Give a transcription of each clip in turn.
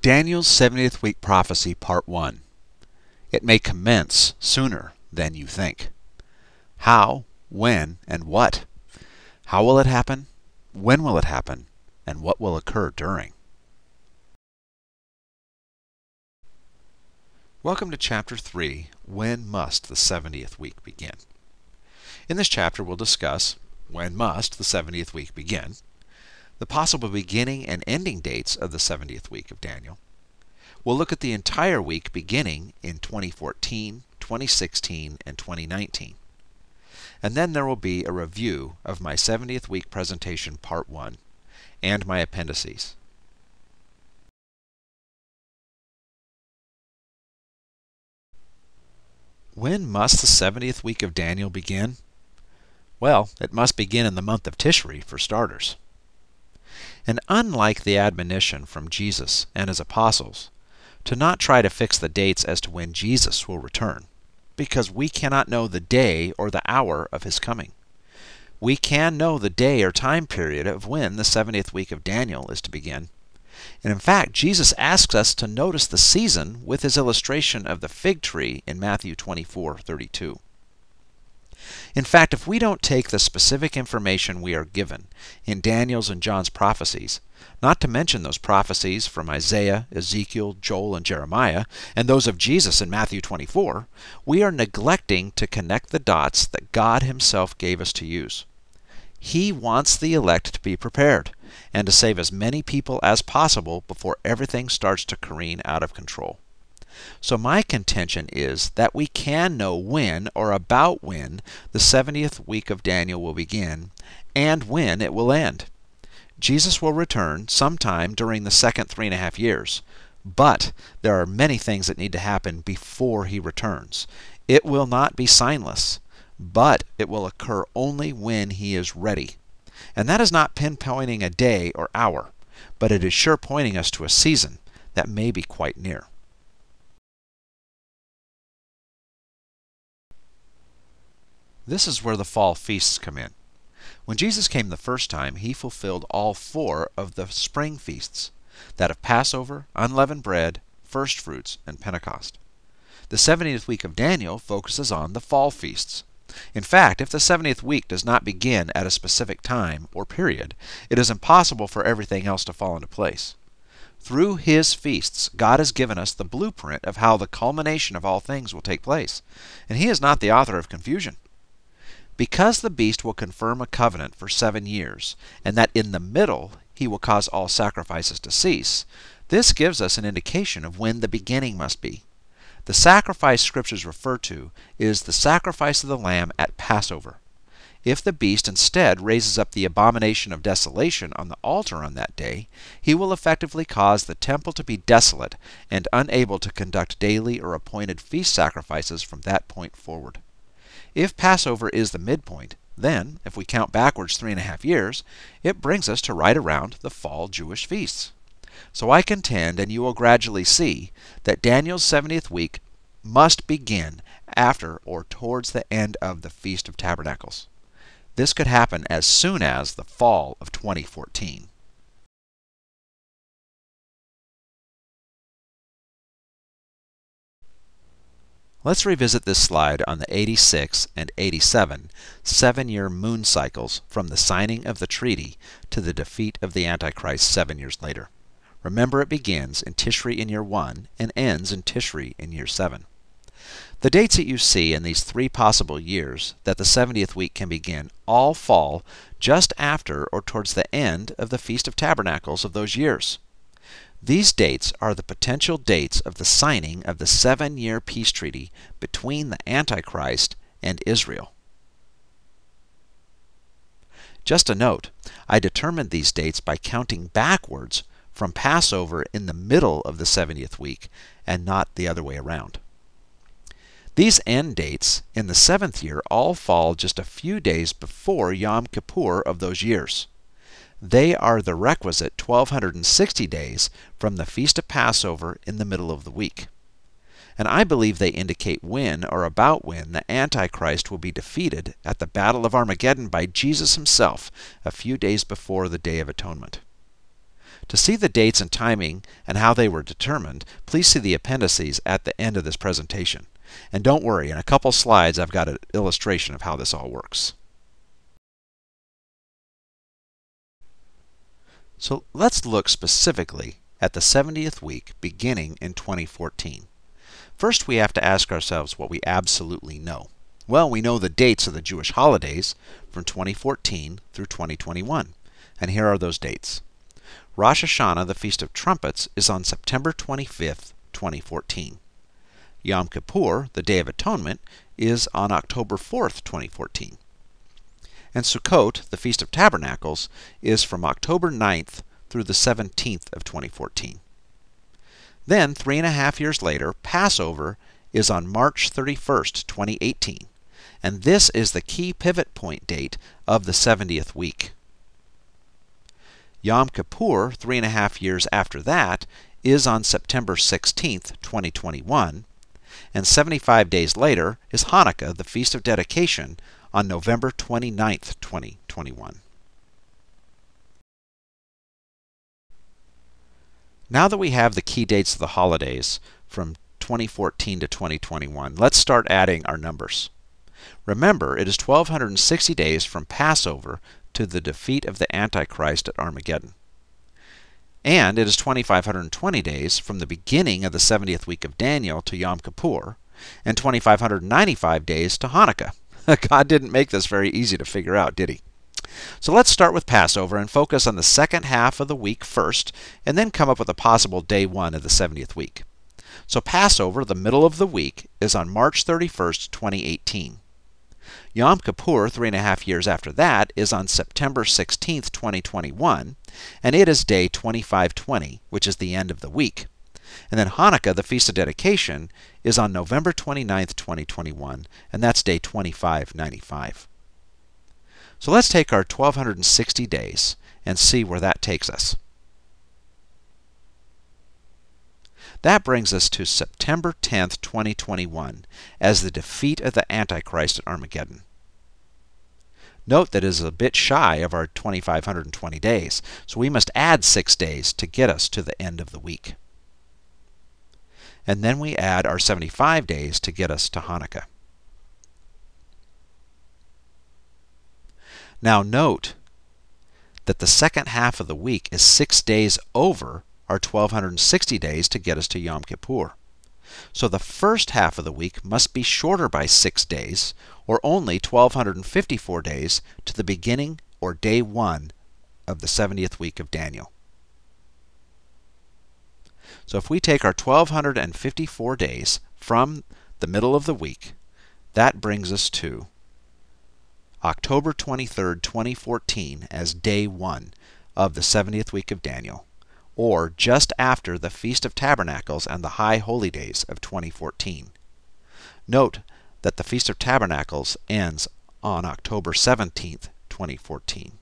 Daniel's 70th week prophecy, Part 1. It may commence sooner than you think. How, when, and what? How will it happen? When will it happen? And what will occur during? Welcome to Chapter 3, When Must the 70th Week Begin? In this chapter we'll discuss when must the 70th week begin, the possible beginning and ending dates of the 70th week of Daniel. We'll look at the entire week beginning in 2014, 2016, and 2019. And then there will be a review of my 70th week presentation Part 1 and my appendices. When must the 70th week of Daniel begin? Well, it must begin in the month of Tishri, for starters. And unlike the admonition from Jesus and his apostles to not try to fix the dates as to when Jesus will return, because we cannot know the day or the hour of his coming, we can know the day or time period of when the 70th week of Daniel is to begin. And in fact, Jesus asks us to notice the season with his illustration of the fig tree in Matthew 24:32. In fact, if we don't take the specific information we are given in Daniel's and John's prophecies, not to mention those prophecies from Isaiah, Ezekiel, Joel, and Jeremiah, and those of Jesus in Matthew 24, we are neglecting to connect the dots that God himself gave us to use. He wants the elect to be prepared and to save as many people as possible before everything starts to careen out of control. So my contention is that we can know when or about when the 70th week of Daniel will begin and when it will end. Jesus will return sometime during the second 3.5 years, but there are many things that need to happen before he returns. It will not be signless, but it will occur only when he is ready. And that is not pinpointing a day or hour, but it is sure pointing us to a season that may be quite near. This is where the fall feasts come in. When Jesus came the first time, he fulfilled all 4 of the spring feasts, that of Passover, unleavened bread, first fruits, and Pentecost. The 70th week of Daniel focuses on the fall feasts. In fact, if the 70th week does not begin at a specific time or period, it is impossible for everything else to fall into place. Through his feasts, God has given us the blueprint of how the culmination of all things will take place, and he is not the author of confusion. Because the beast will confirm a covenant for 7 years, and that in the middle he will cause all sacrifices to cease, this gives us an indication of when the beginning must be. The sacrifice scriptures refer to is the sacrifice of the lamb at Passover. If the beast instead raises up the abomination of desolation on the altar on that day, he will effectively cause the temple to be desolate and unable to conduct daily or appointed feast sacrifices from that point forward. If Passover is the midpoint, then, if we count backwards 3.5 years, it brings us to right around the fall Jewish feasts. So I contend, and you will gradually see, that Daniel's 70th week must begin after or towards the end of the Feast of Tabernacles. This could happen as soon as the fall of 2014. Let's revisit this slide on the 86 and 87 7-year moon cycles from the signing of the treaty to the defeat of the Antichrist 7 years later. Remember, it begins in Tishri in year 1 and ends in Tishri in year 7. The dates that you see in these 3 possible years that the 70th week can begin all fall just after or towards the end of the Feast of Tabernacles of those years. These dates are the potential dates of the signing of the 7-year peace treaty between the Antichrist and Israel. Just a note, I determined these dates by counting backwards from Passover in the middle of the 70th week and not the other way around. These end dates in the 7th year all fall just a few days before Yom Kippur of those years. They are the requisite 1260 days from the Feast of Passover in the middle of the week. And I believe they indicate when or about when the Antichrist will be defeated at the Battle of Armageddon by Jesus himself a few days before the Day of Atonement. To see the dates and timing and how they were determined, please see the appendices at the end of this presentation. And don't worry, in a couple slides I've got an illustration of how this all works. So let's look specifically at the 70th week beginning in 2014. First, we have to ask ourselves what we absolutely know. Well, we know the dates of the Jewish holidays from 2014 through 2021. And here are those dates. Rosh Hashanah, the Feast of Trumpets, is on September 25th, 2014. Yom Kippur, the Day of Atonement, is on October 4th, 2014. And Sukkot, the Feast of Tabernacles, is from October 9th through the 17th of 2014. Then, 3.5 years later, Passover is on March 31st, 2018. And this is the key pivot point date of the 70th week. Yom Kippur, 3.5 years after that, is on September 16th, 2021. And 75 days later is Hanukkah, the Feast of Dedication, on November 29th, 2021. Now that we have the key dates of the holidays from 2014 to 2021, let's start adding our numbers. Remember, it is 1,260 days from Passover to the defeat of the Antichrist at Armageddon. And it is 2,520 days from the beginning of the 70th week of Daniel to Yom Kippur, and 2,595 days to Hanukkah. God didn't make this very easy to figure out, did he? So let's start with Passover and focus on the second half of the week first, and then come up with a possible day 1 of the 70th week. So Passover, the middle of the week, is on March 31st, 2018. Yom Kippur, 3.5 years after that, is on September 16th, 2021, and it is day 2520, which is the end of the week. And then Hanukkah, the Feast of Dedication, is on November 29th, 2021, and that's day 2595. So let's take our 1,260 days and see where that takes us. That brings us to September 10th, 2021, as the defeat of the Antichrist at Armageddon. Note that it is a bit shy of our 2,520 days, so we must add 6 days to get us to the end of the week. And then we add our 75 days to get us to Hanukkah. Now note that the second half of the week is 6 days over our 1,260 days to get us to Yom Kippur. So the first half of the week must be shorter by 6 days, or only 1,254 days to the beginning or day 1 of the 70th week of Daniel. So if we take our 1,254 days from the middle of the week, that brings us to October 23rd, 2014 as day 1 of the 70th week of Daniel, or just after the Feast of Tabernacles and the High Holy Days of 2014. Note that the Feast of Tabernacles ends on October 17th, 2014.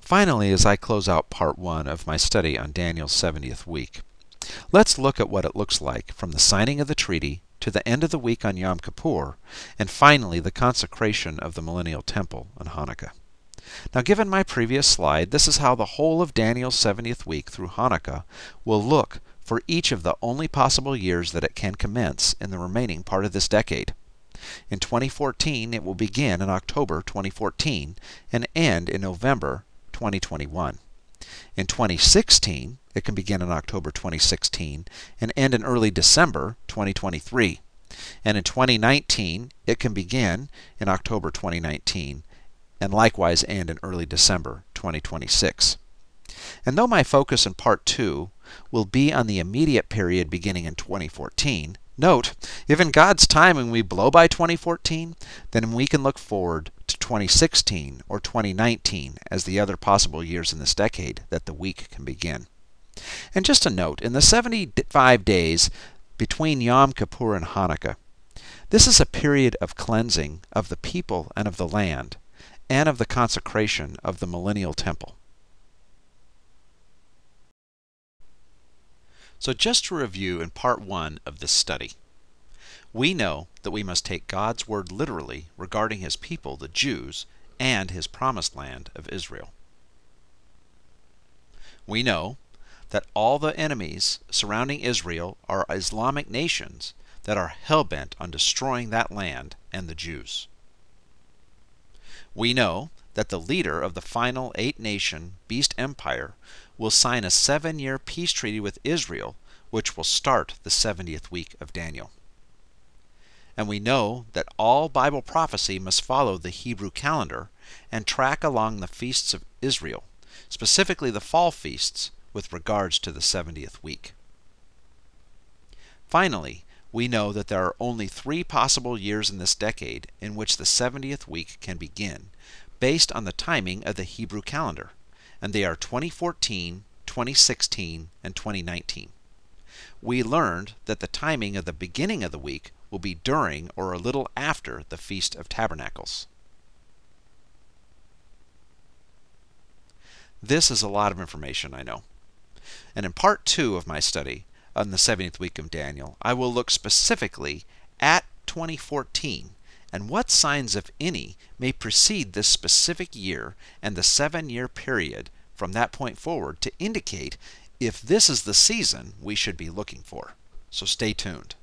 Finally, as I close out part 1 of my study on Daniel's 70th week, let's look at what it looks like from the signing of the treaty to the end of the week on Yom Kippur, and finally the consecration of the Millennial Temple on Hanukkah. Now, given my previous slide, this is how the whole of Daniel's 70th week through Hanukkah will look for each of the only possible years that it can commence in the remaining part of this decade. In 2014, it will begin in October 2014 and end in November 2021. In 2016, it can begin in October 2016 and end in early December 2023. And in 2019, it can begin in October 2019 and likewise end in early December 2026. And though my focus in Part 2 will be on the immediate period beginning in 2014, note, if in God's timing we blow by 2014, then we can look forward to 2016 or 2019 as the other possible years in this decade that the week can begin. And just a note, in the 75 days between Yom Kippur and Hanukkah, this is a period of cleansing of the people and of the land, and of the consecration of the Millennial Temple. So just to review in Part 1 of this study, We know that we must take God's word literally regarding his people, the Jews, and his promised land of Israel. We know that all the enemies surrounding Israel are Islamic nations that are hell-bent on destroying that land and the Jews. We know that the leader of the final 8-nation beast empire will sign a 7-year peace treaty with Israel, which will start the 70th week of Daniel. And we know that all Bible prophecy must follow the Hebrew calendar and track along the feasts of Israel, specifically the fall feasts, with regards to the 70th week. Finally, we know that there are only 3 possible years in this decade in which the 70th week can begin, based on the timing of the Hebrew calendar, and they are 2014, 2016, and 2019. We learned that the timing of the beginning of the week will be during or a little after the Feast of Tabernacles. This is a lot of information, I know. And in part 2 of my study on the 70th week of Daniel, I will look specifically at 2014 and what signs, if any, may precede this specific year and the 7-year period from that point forward to indicate if this is the season we should be looking for. So stay tuned.